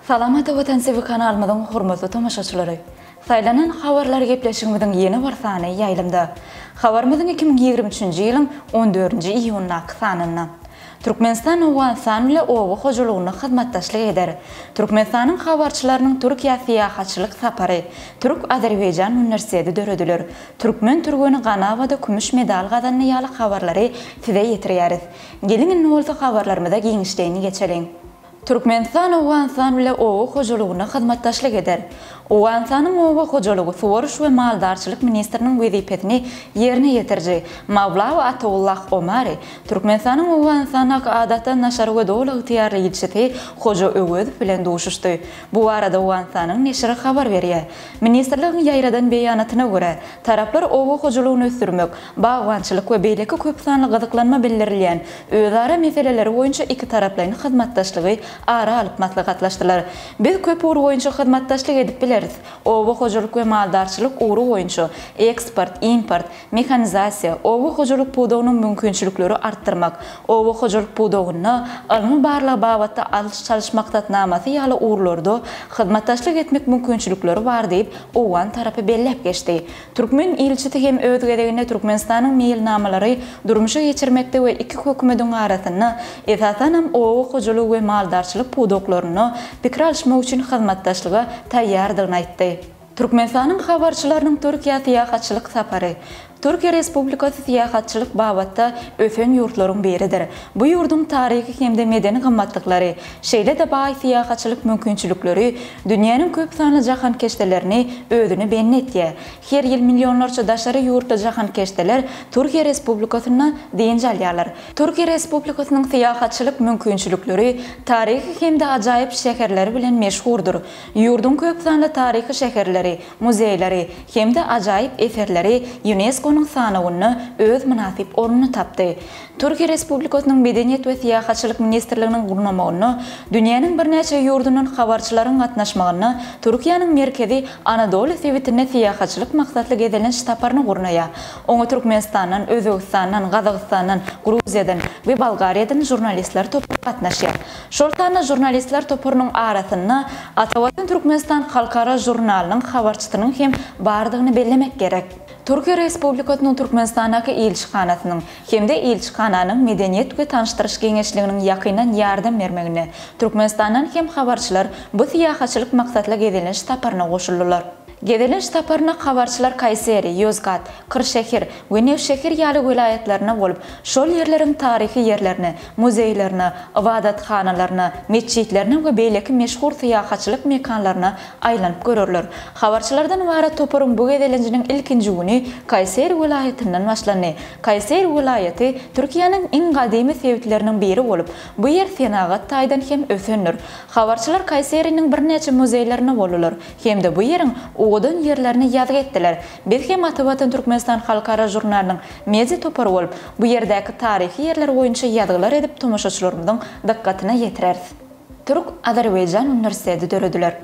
Salamata Vatansevi kanalımızın hormatly tamaşaçylary. Saylanan habarlar gepleşigimizin yeni bir sany ýaýlymda. Habarymyzyň 2023-nji ýylyň 14-nji iýunyna sanyna. Türkmenistan Awganistan bilen owa hojulugyna hyzmatdaşlyk eder. Türkmenistanyň habarçylarynyň Türkiýe syýahatçylyk sapary Türk-Azerbaýjan Universiteti dörediler. Türkmen türgüni Ganawada kümüş medal gazanny ýaly habarlary size ýetirýäris. Gelin bolsa habarlarymyza giňişlerini geçelim. Türkmenistan Awganistan bilen owa hojulugyna hyzmatdaşlyk eder. Awganistanyň owa hojulugy Suwaruş we Maldarçylyk ministriniň wezipetini ýerine ýetirji. Mavlaw Atawullah Omary Türkmenistanyň Awganistana adatan naşary we dowla ýetýärli ýetişdi Hoja Öwüz bilen duşuşdy. Bu arada Awganistanyň neşri habar berýär. Ministrligiň ýaýradan beýanatyna görä, taraplar owa hojulugyny ösdürmek, bagwançylyk we beýleki köp sanly gyzyklanma bildirilýän özara meseleleri boýunça iki taraplaryň hyzmatdaşlygy ara alyp maslahatlaşdylar. Biz köp ugur boýunça hyzmatdaşlyk edip bileriz. Owa hojalyk we maldarçylyk ugur boýunça eksport, import, mehanizasiýa, owa hojalyk pudowynyň mümkinçilikleri artdyrmak, owa hojalyk pudowyny almy barlyk babatda alış çalışmaktatnamasy ýaly ugrlarda hyzmatdaşlyk etmek mümkinçilikleri bar diýip Owgan tarapy bellep geçdi. Türkmen ilçisi hem öz gedegine Türkmenistanyň meýilnamalary durmuşa geçirmekde we iki hökümetiň arasynda esasanam owa hojalyk we maldarçylyk pudoklaryny pikir alşmak üçin hyzmatdaşlyga taýýardygyny aýtdy. Türkmenistanyň habarçylarynyň Türkiýe syýahatçylyk sapary Türkiýe Respublikasy syýahatçylyk babatda ösen ýurtlaryň biridir. Bu ýurdun taryhy hemde medeni gymmatlyklary, şeýle de baý syýahatçylyk mümkinçilikleri dünýäniň köp sanly jahan keşdelerini özüne bennetdi. Her ýyl milyonlarça daşary ýurtda jahan keşdeler Türkiýe Respublikasyna diýen jalýarlar. Türkiýe Respublikasynyň syýahatçylyk mümkinçilikleri taryhy hemde ajaýyp şäherleri bilen meşhurdur. Ýurdun köp sanly taryhy şäherleri, muzeýleri hemde ajaýyp eserleri UNESCO sanawyny öz münasip ornuny tapdy. Türkiýe Respublikasynyň Medeniýet we Syýahatçylyk Ministrliginiň gurnamagyny dünýäniň birnäçe ýurdunun habarçylaryň gatnaşmagyny Türkiýanyň merkezi Anadolu sewitine syýahatçylyk maksatly gezilen ştaparyny gurnaýar. Oňa Türkmenistandan, Özbegistandan, Gazagystandan, Gruziýadan we Bolgariýadan jurnalistler topury gatnaşýar. Şol tany jurnalistler topurynyň arasynda Atawatyn Türkmenistan halkara jurnalynyň habarçysynyň hem bardygyny bellemek gerek. Türkiýe Respublikasynyň Türkmenistanaky elçixanasynyň hemde elçixananyň medeniýet we tanışdyryş geňeşliginiň ýakyndan ýardam bermegine Türkmenistandan hem habarçylar bu syýahatçylyk maksatly gezilen ştaparyna goşuldylar. Gezilen ştaparyna habarçylar Kayseri, Yozgat, Kırşehir we Nevşehir ýaly vilayetlerine bolup, şol ýerleriň taryhy ýerlerini, muzeýlerini, ibadathanalaryny, meçitlerini we beýleki meşhur syýahatçylyk mekanlaryna aýlanyp görürler. Habarçylardan ibaret topuryň bu gezilenjiniň ilkinji güni Kayseri vilayetinden başlandy. Kayseri vilayeti Türkiýanyň iň gadymy sewitleriniň biri bolup, bu ýer Senagat taýdan hem ösendir. Habarçylar Kayseriň birnäçe muzeýlerine bolurlar. Hemde bu ýeriň odan yerlerini ýazgy etdiler. Biz hem Atawatyn Türkmenistan halkara jurnalynyň mezi topary bolup, bu ýerdäki taryhy ýerler boýunça ýazgylar edip tomoşaçylarymyzyň dikkatyna ýetiräris. Türk-Azerbaýjan Universiteti dörediler.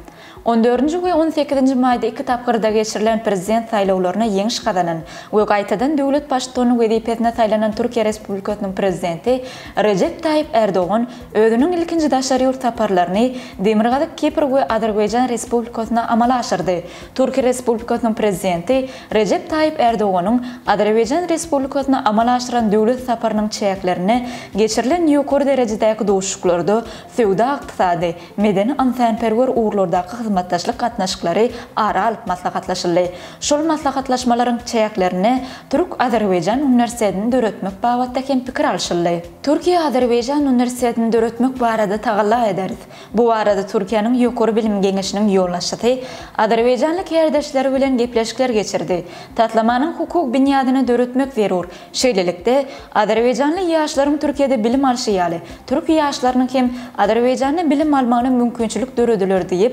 14-nji we 18-nji maýda iki tapgyrda geçirilen prezident saýlawlaryna ýeňiş gazanan we gaýtadan döwlet başçylygyny wezipetine saýlanan Türkiýe Respublikasynyň prezidenti Recep Tayyip Erdoğan özüniň ilkinji daşary ýurt saparlaryny Demirgazyk, Kipr we Azerbaýjan Respublikasyna amala aşyrdy. Türkiýe Respublikasynyň prezidenti Recep Tayyip Erdoğanyň Azerbaýjan Respublikasyna amala aşyran döwlet saparynyň çäklerini geçirilen ýokary derejedäki duşuklarda sowda, ykdysady, medeni ansanperwer ugrlardaky hyzmatdaşlyk gatnaşyklary ara alyp maslahatlaşyldy. Şol maslahatlaşmalaryň çäklerini Türk-Azerbaýjan Universitetini döretmek babatda hem pikir alşyldy. Türkiýe Azerbaýjan Universitetini döretmek barada tagalla ederiz. Bu arada Türkiýanyň ýokary bilim geňeşiniň ýollaşçysy Azerbaýjanlyk ýerdeşleri bilen gepleşikler geçirdi. Tatlamanyň hukuk binýadyny döretmek zerur. Şeýlelikde Azerbaýjanly ýaşlaryň Türkiýede bilim alşy ýaly Türk ýaşlarynyň hem Azerbaýjanda bilim almagyna mümkinçilik dörediler diýip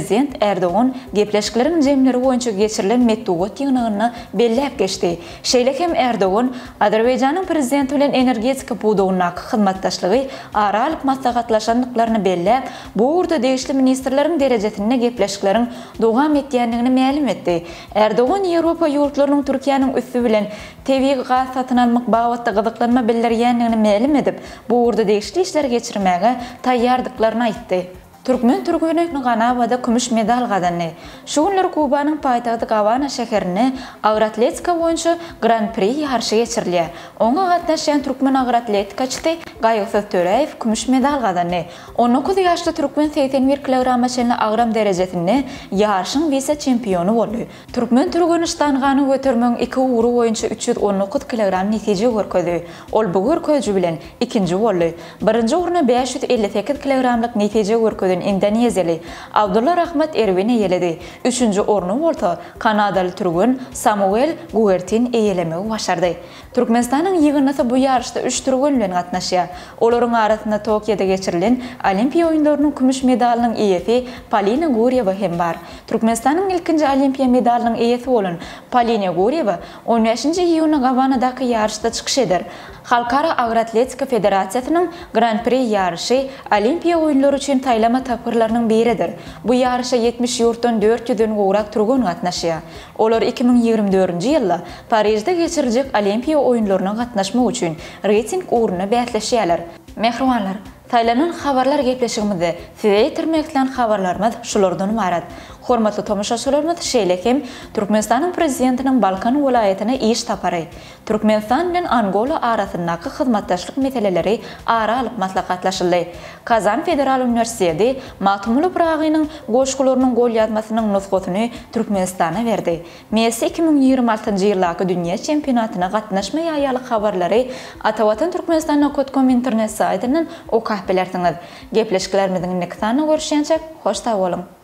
Prezident Erdoğan gepleşiklerin jemleri boýunça geçirilen metdugat ýygynyny belläp geçdi. Şeýle hem Erdoğan Azerbaýjanyň prezidenti bilen energetika buwdugyna hyzmatdaşlygy ara alyp maslahatlaşanlyklaryny belläp, bu urda degişli ministrleriň derejesinde gepleşiklerin dowam etýändigini ma'lum etdi. Erdoğan Ýewropa ýurtlarynyň Türkiýanyň üstü bilen tebii gaz satyn almak bagatda gyzyklanma bildirýändigini ma'lum edip, bu urda degişli işler geçirmäge taýýardyklaryny aýtdy. Türkmen türkmenekni Ganawada kümüş medal gadanny. Şu günler Kubanyň paýtagty Havana şäherine agyr atletika boýunça Grand Prix ýarşy geçirilýär. Oňa gatnaşan türkmen agyr atletikaçy Gaýyksy Töreýew kümüş medal gadanny. 19 ýaşly türkmen 81 kg şeýle agram derejesinde ýarşyň vice çempionu boldy. Türkmen Türkmenistangany götermeň 2 uğru boýunça 319 kg netije görkezdi. Ol bu görkezji bilen ikinji boldy. Birinji uğruna 558 kg netije görkezdi. Indoneziyalı Abdullah Rahmat Erwin eýeledi. Üçüncü ornu bolsa Kanadalı türkmen Samuel Guertin eýelemek başardy. Türkmenistanyň ýygynyny bu ýarşda 3 türkmen bilen gatnaşýar. Olaryň arasynda Tokyoda geçirilen Olimpiýa oýunlarynyň kümüş medalinyň eýesi Polina Gureva hem bar. Türkmenistanyň ilkinji Olimpiýa medalinyň eýesi bolan Polina Gureva 15-nji iýuny Havanadaky ýarşda çykyş eder. Halkara Agyr Atletika Federasiýasynyň Grand Prix ýarşy Olimpiýa oýunlary üçin taýlama tapgyrlarynyň biridir. Bu ýarşa 70 ýurtdan 400-den gowrak türkmen gatnaşýar. Olar 2024-nji ýylda Parisde geçiriljek Olimpiýa oýunlaryna gatnaşmak üçin reyting uğruna bäsleşýärler. Mehribanlar, taýlanan habarlar gepleşigimizde size ýetirmekden habarlarymyz şulardan ibaret. Hormatly tomoşaçylarymyz, şeýle hem Türkmenistanyň prezidentiniň Balkan welaýatyna iş tapary. Türkmenistan bilen Angola arasyndaky hyzmatdaşlyk meseleleri ara alyp maslahatlaşyldy. Kazan Federal Üniversiteti Matmuly Pragynyň goşgularynyň gol ýazmasynyň nusgasyny Türkmenistana berdi. Messi 2026-njy ýylaky dünýä çempionatyna gatnaşma ýaýaly habarlary Atawatan Türkmenistan.com internet saýtynyň okap bilersiňiz. Gepleşiklerimiziň nekdana görüşýänçe hoş da bolun.